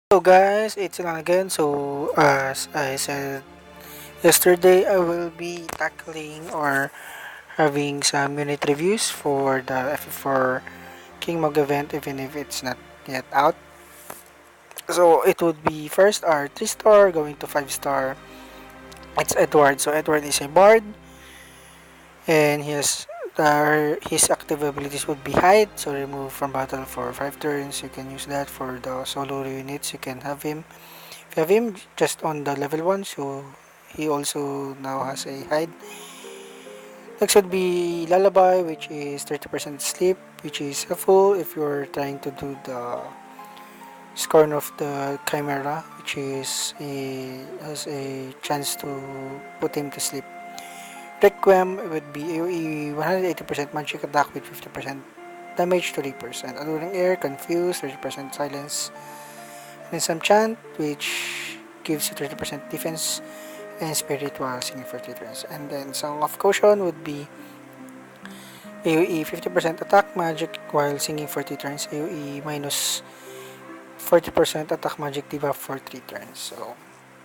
Hello guys, it's Ilan again. So as I said yesterday, I will be tackling or having some unit reviews for the FF4 King Mog event even if it's not yet out. So it would be first our 3 star going to 5 star. It's Edward. So Edward is a bard and his active abilities would be hide, so remove from battle for 5 turns. You can use that for the solo units. You can have him. If you have him just on the level 1, so he also now has a hide. Next would be Lullaby, which is 30% sleep, which is helpful if you're trying to do the scorn of the Chimera, which is has a chance to put him to sleep. Requiem would be AoE 180% magic attack with 50% damage to Reapers, and Alluring Air, Confuse, 30% silence, and some chant, which gives you 30% defense and spirit while singing for 3 turns. And then Song of Caution would be AoE 50% attack magic while singing for 3 turns, AoE minus 40% attack magic debuff for 3 turns. So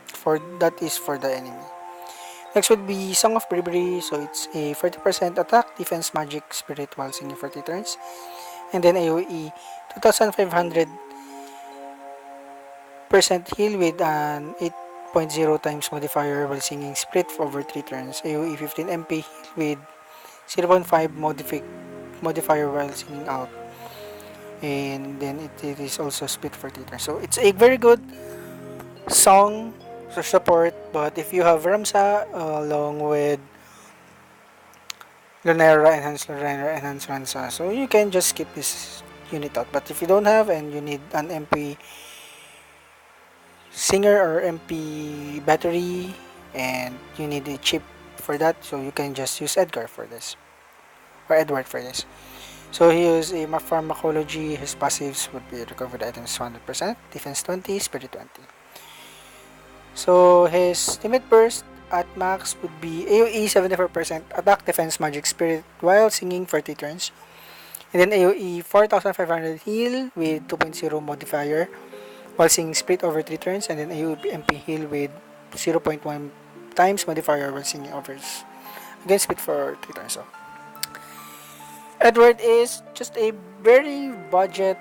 for that is for the enemy. Next would be Song of Bravery, so it's a 40% attack, defense, magic, spirit while singing for 3 turns. And then AoE 2500% heal with an 8.0 times modifier while singing spirit for over 3 turns. AoE 15 MP heal with 0.5 modifier while singing out. And then it is also split for 3 turns. So it's a very good song for support, but if you have Ramsa along with Lunera, Enhanced Ransa, so you can just skip this unit out. But if you don't have and you need an MP singer or MP battery and you need a chip for that, so you can just use Edgar for this or Edward for this. So he uses a pharmacology. His passives would be recovered items 100%, defense 20, spirit 20. So his limit burst at max would be AoE 74%, attack, defense, magic, spirit while singing for 3 turns. And then AoE 4500 heal with 2.0 modifier while singing split over 3 turns. And then AoE MP heal with 0.1 times modifier while singing over again split for 3 turns. So Edward is just a very budget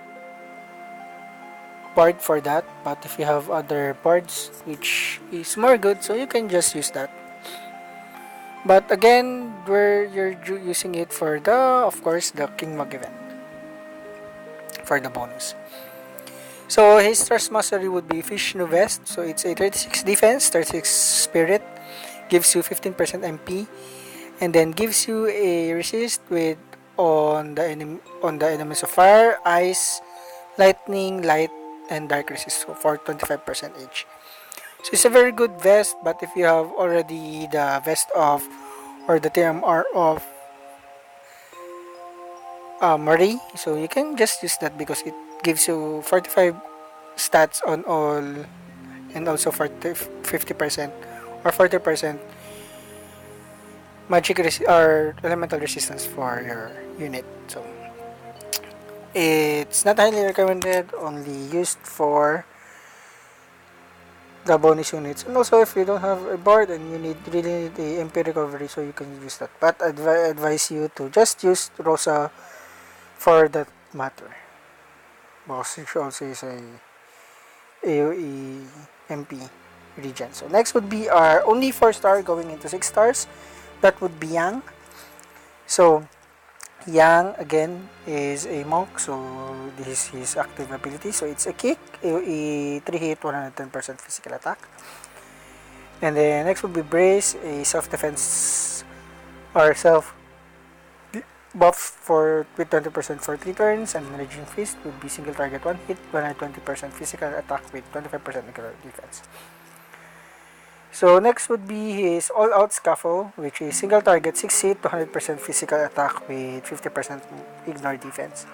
bard for that, but if you have other bards which is more good, so you can just use that. But again, where you're using it for the, of course, the King Mag event for the bonus. So his Thrust Mastery would be Fish No Vest. So it's a 36 defense, 36 spirit, gives you 15% MP, and then gives you a resist with on the elements of fire, ice, lightning, light, and dark resist for 25% each. So it's a very good vest, but if you have already the vest of or the TMR of Marie, so you can just use that because it gives you 45 stats on all and also 50% or 40% magic or elemental resistance for your unit. So it's not highly recommended, only used for the bonus units. And also if you don't have a board and you really need a MP recovery, so you can use that. But I advise you to just use Rosa for that matter. Because she also is a AoE MP regen. So next would be our only 4 star going into 6 stars. That would be Yang. So Yang again is a monk, so this is his active ability. So it's a kick, AoE 3 hit, 110% physical attack. And then next would be Brace, a self-defense or self buff for with 20% for 3 turns, and Raging Fist would be single target 1 hit, 120% physical attack with 25% regular defense. So next would be his All Out Scuffle, which is single target 6 hit, 200% physical attack with 50% ignore defense.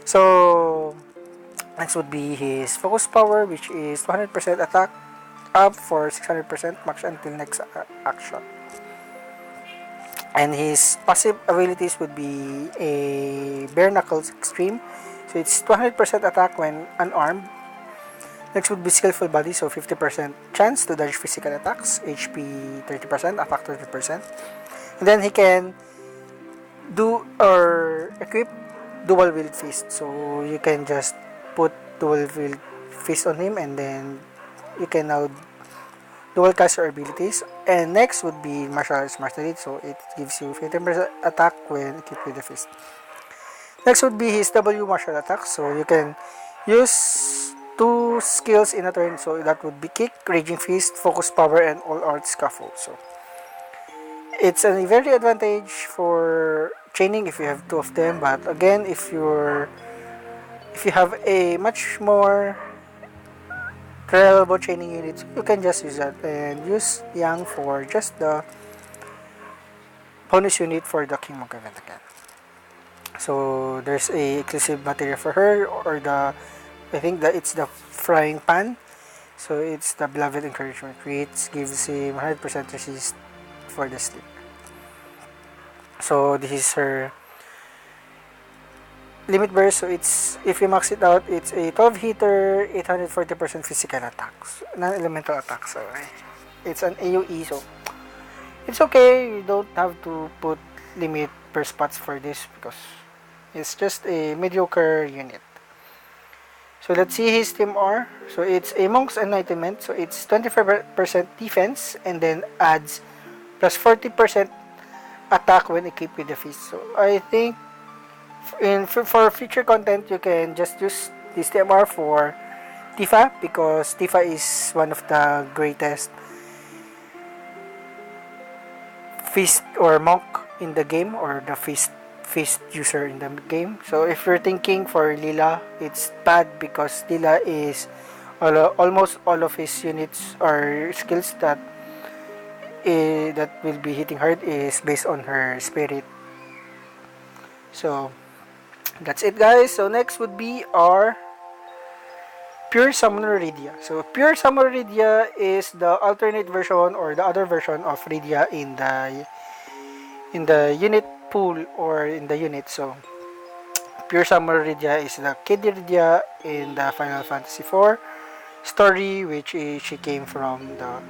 So next would be his Focus Power, which is 200% attack up for 600% max until next action. And his passive abilities would be a Bare Knuckles Extreme. So it's 200% attack when unarmed, Next would be skillful body, so 50% chance to dodge physical attacks, HP 30%, attack 30%. And then he can do or equip dual wield fist. So you can just put dual wield fist on him, and then you can now dual cast your abilities. And next would be martial arts master lead, so it gives you 15% attack when equipped with the fist. Next would be his W martial attack, so you can use two skills in a turn, so that would be kick, raging fist, focus power, and all out scaffold. So it's a very advantage for chaining if you have two of them, but again, if you have a much more reliable chaining unit, you can just use that and use Yang for just the bonus unit for the King Monk event again. So there's a exclusive material for her, or the I think that it's the frying pan. So it's the beloved encouragement, which gives him 100% resist for the sleep. So this is her limit burst. So it's, if you max it out, it's a 12 hitter, 840% physical attacks, non-elemental attacks. So it's an AoE, so it's okay. You don't have to put limit per spots for this because it's just a mediocre unit. So let's see his team R. So it's a Monk's Enlightenment. So it's 25% defense and then adds plus 40% attack when equipped with the fist. So I think for future content, you can just use this TMR for Tifa, because Tifa is one of the greatest fist or monk in the game, or the fist user in the game. So if you're thinking for Lila, it's bad because Lila is almost all of his units or skills that will be hitting hard is based on her spirit. So that's it, guys. So next would be our Pure Summoner Rydia. So Pure Summoner Rydia is the alternate version or the other version of Rydia in the unit pool or in the unit. So Pure Summoner Rydia is the Kid Rydia in the Final Fantasy IV story, which is, she came from the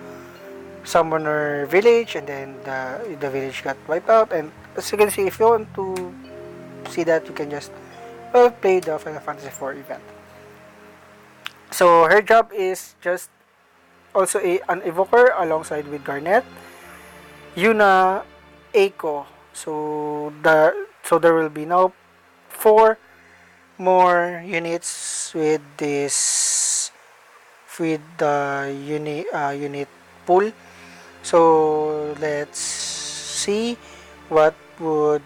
Summoner village, and then the village got wiped out. And as you can see, if you want to see that, you can just play the Final Fantasy IV event. So her job is just also an evoker alongside with Garnet, Yuna, Eiko. So there will be now 4 more units with the unit pool. So let's see what would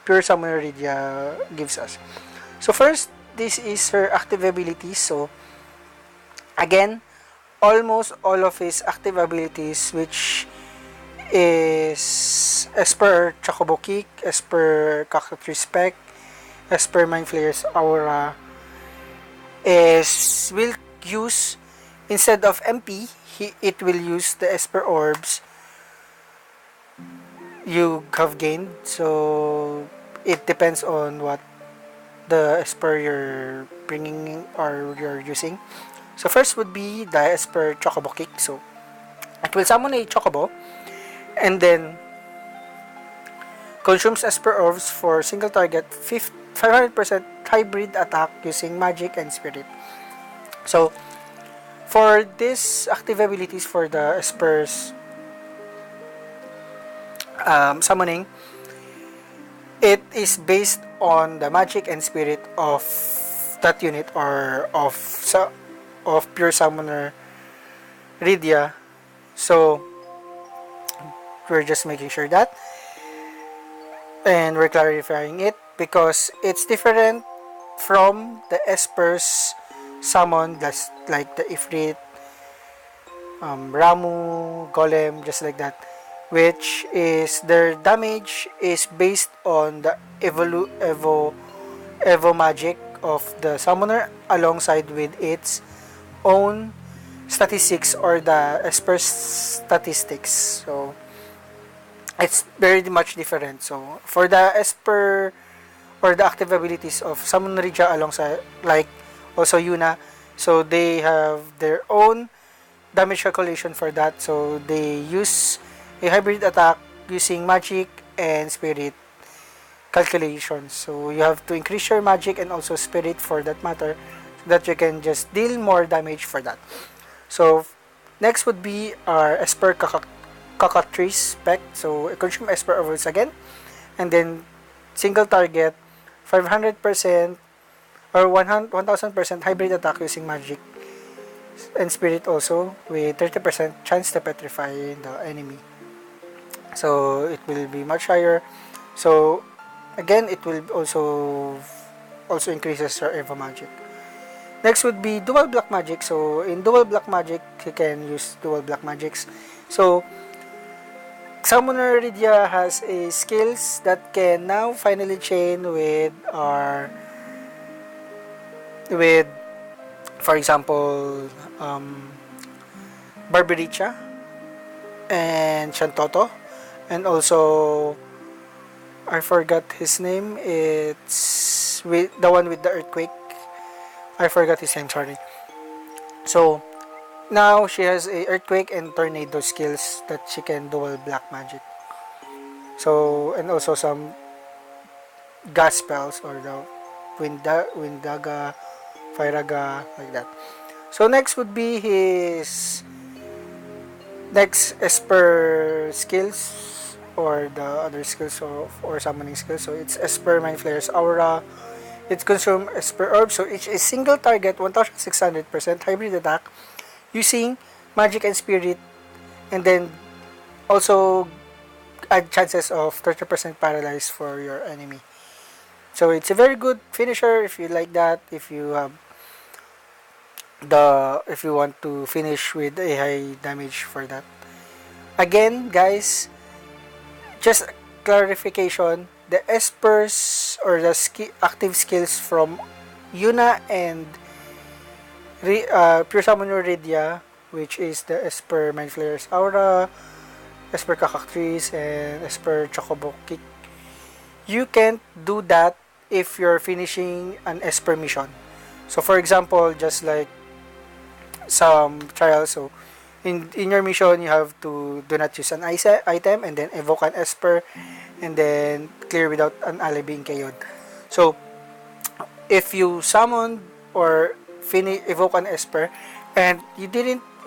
Pure Summoner Rydia gives us. So first, this is her active abilities. So again, almost all of his active abilities, which is as per Chocobo Kick, as per Cactus Spec, as per Mind Flayer's Aura, will use, instead of MP, it will use the Esper Orbs you have gained. So it depends on what the Esper you're bringing or you're using. So first would be the Esper Chocobo Kick. So it will summon a Chocobo and then consumes Esper Orbs for single target 500% hybrid attack using magic and spirit. So for this active abilities for the Esper's summoning, it is based on the magic and spirit of that unit or of Pure Summoner Rydia. So we're just making sure that, and we're clarifying it because it's different from the Esper's summon, that's like the Ifrit, Ramu, Golem, just like that, which is their damage is based on the Evo magic of the summoner alongside with its own statistics or the Esper statistics. So it's very much different. So for the Esper or the active abilities of Summon Rydia alongside, like also Yuna, So they have their own damage calculation for that. So they use a hybrid attack using magic and spirit calculations. So you have to increase your magic and also spirit for that matter, so that you can just deal more damage for that. So next would be our Esper Cockatrice spec. So consume Esper Overloads again, and then single target 500% or 1000% hybrid attack using magic and spirit also with 30% chance to petrify the enemy. So it will be much higher. So again, it will also increases your Evo magic. Next would be dual black magic. So in dual black magic, you can use dual black magics. So Summoner Rydia has a skills that can now finally chain with for example Barbaricha and Shantoto, and also I forgot his name. It's with the one with the earthquake. I forgot his name. Sorry. So now she has a earthquake and tornado skills that she can dual black magic. So and also some gas spells or the windaga, firaga, like that. So next would be his next Esper skills or the other skills or summoning skills. So it's Esper Mind Flayer's Aura. It consumes Esper Orb. So each is single target 1600% hybrid attack using magic and spirit, and then also add chances of 30% paralyzed for your enemy. So it's a very good finisher if you like that. If you want to finish with a high damage for that. Again, guys, just clarification, the espers or the active skills from Yuna and Pure Summoner Rydia, which is the Esper Mind Flayer's Aura, Esper Cacactrice, and Esper Chocobo Kick. You can't do that if you're finishing an Esper mission. So for example, just like some trials, so in your mission you have to do not use an item and then evoke an Esper and then clear without an ally being KO'd. So if you summon or evoke an Esper and you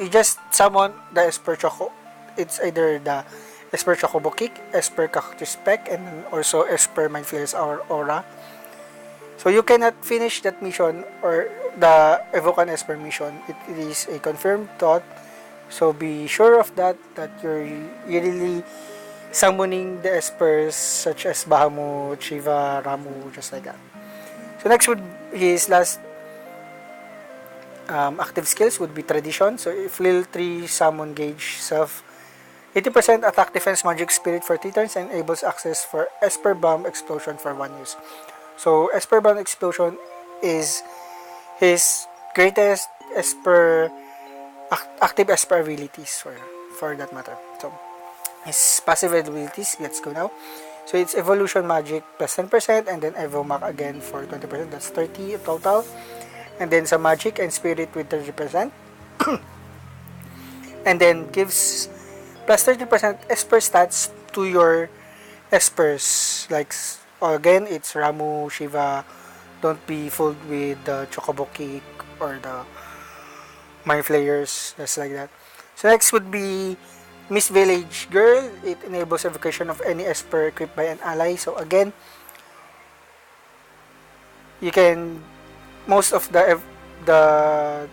just summon the Esper Choco, it's either the Esper Chocobo Kick, Esper Cactus Spec, and also Esper Mind Flayer's Aura. So you cannot finish that mission or the evoke an Esper mission. It is a confirmed thought. So be sure of that you're really summoning the Espers such as Bahamut, Shiva, Ramu, just like that. So next would his last active skills would be Tradition. So if Lil 3 summon gauge self 80% attack defense magic spirit for 3 turns and enables access for Esper Bomb Explosion for 1 use. So Esper Bomb Explosion is his greatest active Esper abilities for that matter. So his passive abilities, let's go now. So it's Evolution Magic plus 10% and then Evo Mac again for 20%. That's 30 total. And then some Magic and Spirit with 30%. And then gives plus 30% Esper stats to your Espers. Like, again, it's Ramu, Shiva. Don't be fooled with the Chocobo Kick or the Mind Flayers. Just like that. So next would be Miss Village Girl. It enables evocation of any Esper equipped by an ally. So again, you can, most of the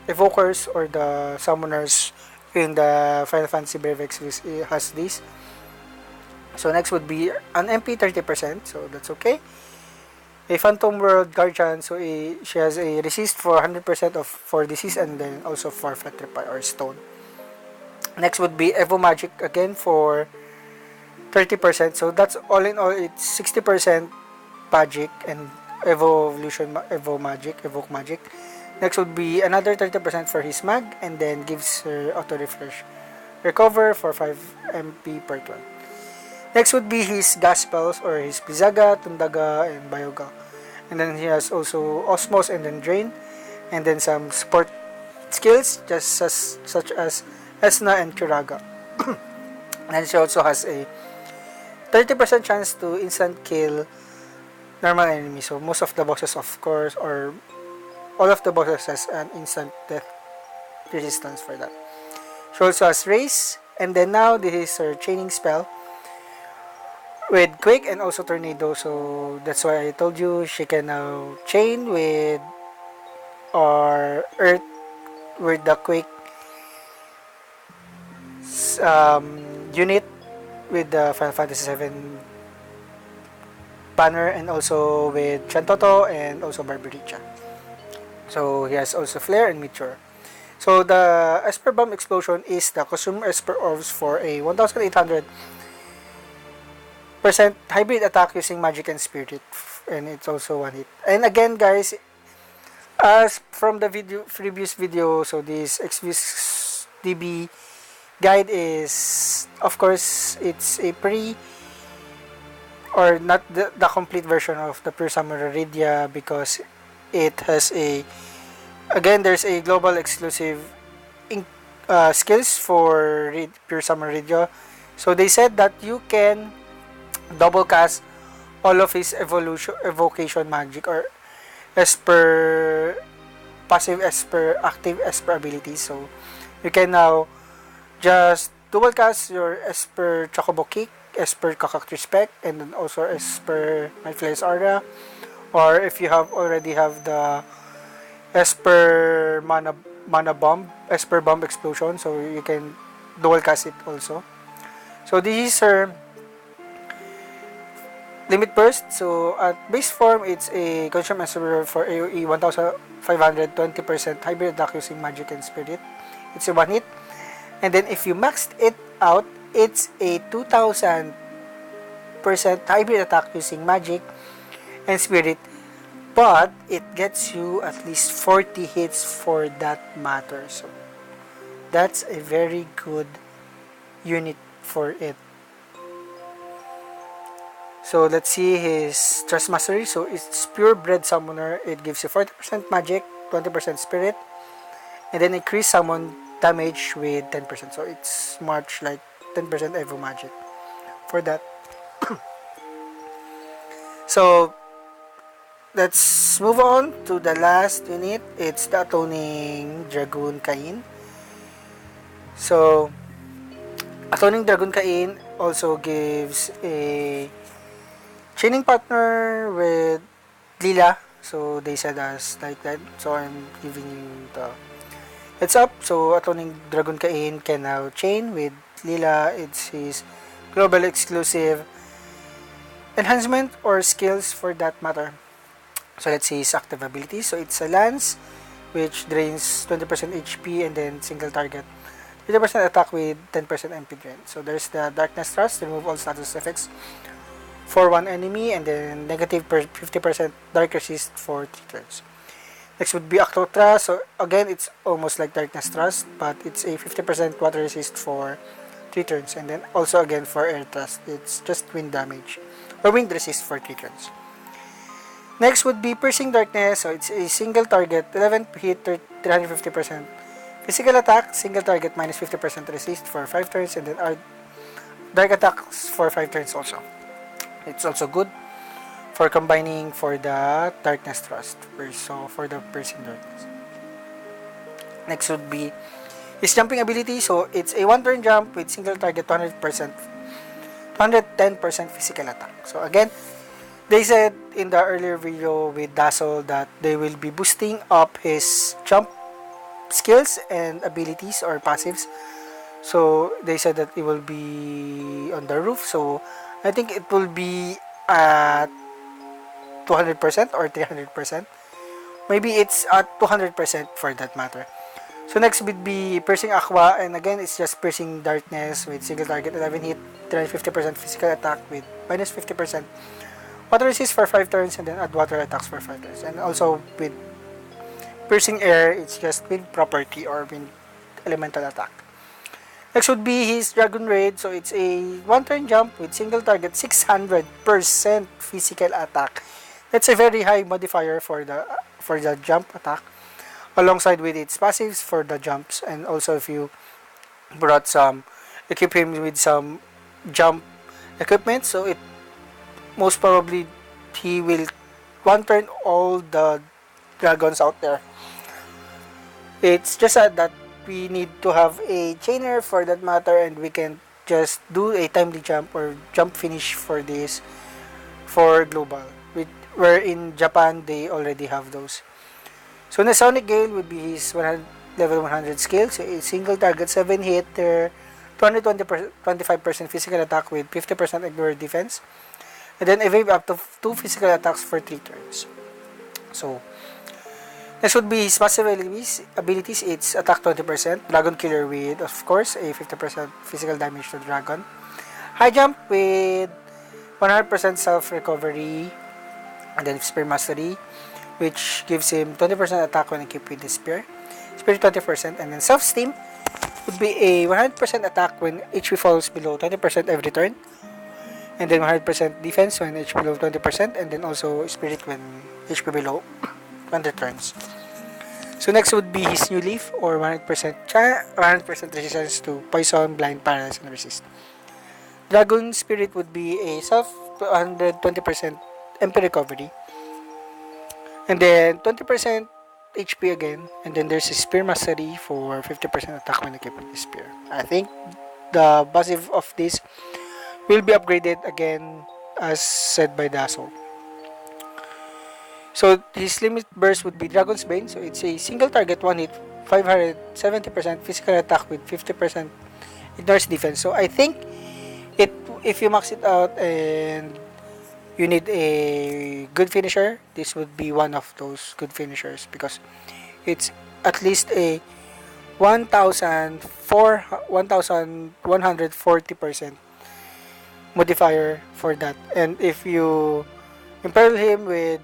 evokers or the summoners in the Final Fantasy Brave Exvius has this. So next would be an MP 30%, so that's okay. A Phantom World Guardian, so she has a resist for 100% of for disease and then also for Petrify or Stone. Next would be Evo Magic again for 30%, so that's all in all, it's 60% Magic and Evoke Magic. Next would be another 30% for his mag and then gives her auto refresh recover for 5 MP per turn. Next would be his gas spells or his Bizaga, Tundaga, and Bioga. And then he has also Osmos and then Drain and then some support skills such as Esna and Kiraga. And she also has a 30% chance to instant kill normal enemies. So most of the bosses, of course, or all of the bosses has an instant death resistance for that. She also has race, and then now this is her chaining spell with quick and also tornado. So that's why I told you she can now chain with or earth with the quick unit with the Final Fantasy 7 banner, and also with Chantoto and also Barbaricha. So he has also Flare and Meteor. So the Esper Bomb Explosion is the consume Esper Orbs for a 1800% hybrid attack using Magic and Spirit, and it's also one hit. And again, guys, as from the previous video, so this XVS DB guide is, of course, it's a or not the complete version of the Pure Summoner Rydia, because it has again there's a global exclusive skills for Pure Summoner Rydia. So they said that you can double cast all of his evocation magic or Esper passive Esper active Esper abilities. So you can now just dual cast your Esper Chocobo Kick, Esper Cactus Spec, and then also Esper Mindflare's Aura. Or if you already have the Esper Mana Bomb, Esper Bomb Explosion, so you can dual cast it also. So this is her Limit Burst. So at base form, it's a Consume Esper for AoE 1520% hybrid attack using Magic and Spirit. It's a one hit. And then if you maxed it out, it's a 2000% hybrid attack using Magic and Spirit, but it gets you at least 40 hits for that matter. So that's a very good unit for it. So let's see his Trust Mastery. So it's Purebred Summoner. It gives you 40% Magic, 20% Spirit, and then increase summon damage with 10%. So it's much like 10% Evo Magic for that. So let's move on to the last unit. It's the Atoning Dragoon Cain. So Atoning Dragoon Cain also gives a chaining partner with Lila. So they said us like that. So I'm giving you the heads up. So Atoning Dragoon Cain can now chain with Lila. It's his global exclusive enhancement or skills for that matter. So let's see his active ability. So it's a lance which drains 20% HP and then single target, 50% attack with 10% MP drain. So there's the Darkness Thrust, remove all status effects for one enemy, and then negative 50% dark resist for 3 turns. Next would be Octo Thrust. So again, it's almost like Darkness Thrust, but it's a 50% water resist for 3 turns, and then also again for Air Thrust, it's just wind damage or wind resist for 3 turns. Next would be Piercing Darkness. So it's a single target, 11 hit, 350% physical attack, single target minus 50% resist for 5 turns, and then dark attacks for 5 turns also. It's also good for combining for the Darkness Thrust, so for the Piercing Darkness. Next would be his jumping ability. So it's a 1 turn jump with single target, 210% physical attack. So again, they said in the earlier video with Dazzle that they will be boosting up his jump skills and abilities or passives. So they said that it will be on the roof. So I think it will be at 200% or 300%. Maybe it's at 200% for that matter. So next would be Piercing Aqua, and again it's just Piercing Darkness with single target, 11 hit, 350% physical attack with minus 50% water resist for 5 turns, and then add water attacks for 5 turns. And also with Piercing Air, it's just wind property or wind elemental attack. Next would be his Dragon Raid. So it's a 1 turn jump with single target, 600% physical attack. That's a very high modifier for the jump attack. alongside with its passives for the jumps, and also if you brought some, equip him with some jump equipment, so it most probably he will one turn all the dragons out there. It's just that we need to have a chainer for that matter, and we can just do a timely jump or jump finish for this for global. Where in Japan they already have those. So the Sonic Gale would be his 100, level 100 skill. So a single target 7 hit there, 25% physical attack with 50% ignore defense. And then evade up to 2 physical attacks for 3 turns. So next would be his passive abilities. It's attack 20%, Dragon Killer with, of course, a 50% physical damage to Dragon. High Jump with 100% self-recovery, and then Spear Mastery, which gives him 20% attack when equipped with the Spear. Spear 20%, and then Self-Steam would be a 100% attack when HP falls below 20% every turn, and then 100% defense when HP below 20%, and then also Spirit when HP below 20 turns. So next would be his New Leaf, or 100% resistance to Poison, Blind, Paralyze, and Resist. Dragon Spirit would be a self 120% MP recovery, and then 20% HP again, and then there's a Spear Mastery for 50% attack when equipped with the Spear. I think the passive of this will be upgraded again as said by the Assault. So his limit burst would be Dragon's Bane, so it's a single target, one hit, 570% physical attack with 50% ignores defense. So I think it, if you max it out and you need a good finisher, this would be one of those good finishers, because it's at least a 1140% modifier for that. And if you imperil him with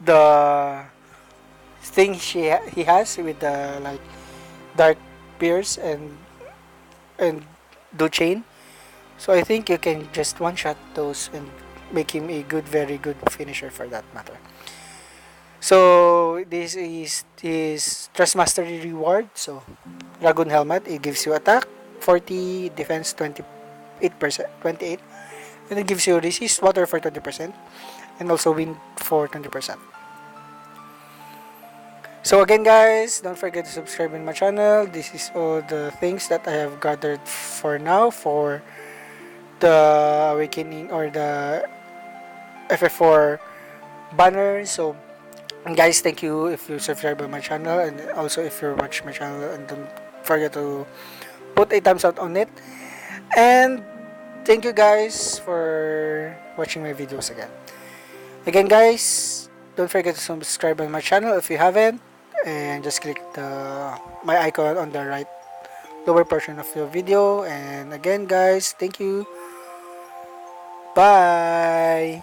the thing he has with the like dark pierce and do chain, so I think you can just one shot those and make him a very good finisher for that matter. So this is his Trust Mastery reward. So Dragon Helmet, it gives you attack 40, defense 28%, and it gives you resist water for 20%, and also wind for 20%. So again guys, don't forget to subscribe in my channel. This is all the things that I have gathered for now for the Awakening or the FF4 banner. So guys, thank you if you subscribe on my channel, and also if you watch my channel, and don't forget to put a thumbs up on it. And thank you guys for watching my videos again. Again guys, don't forget to subscribe on my channel if you haven't, and just click my icon on the right lower portion of your video. And again guys, thank you. Bye.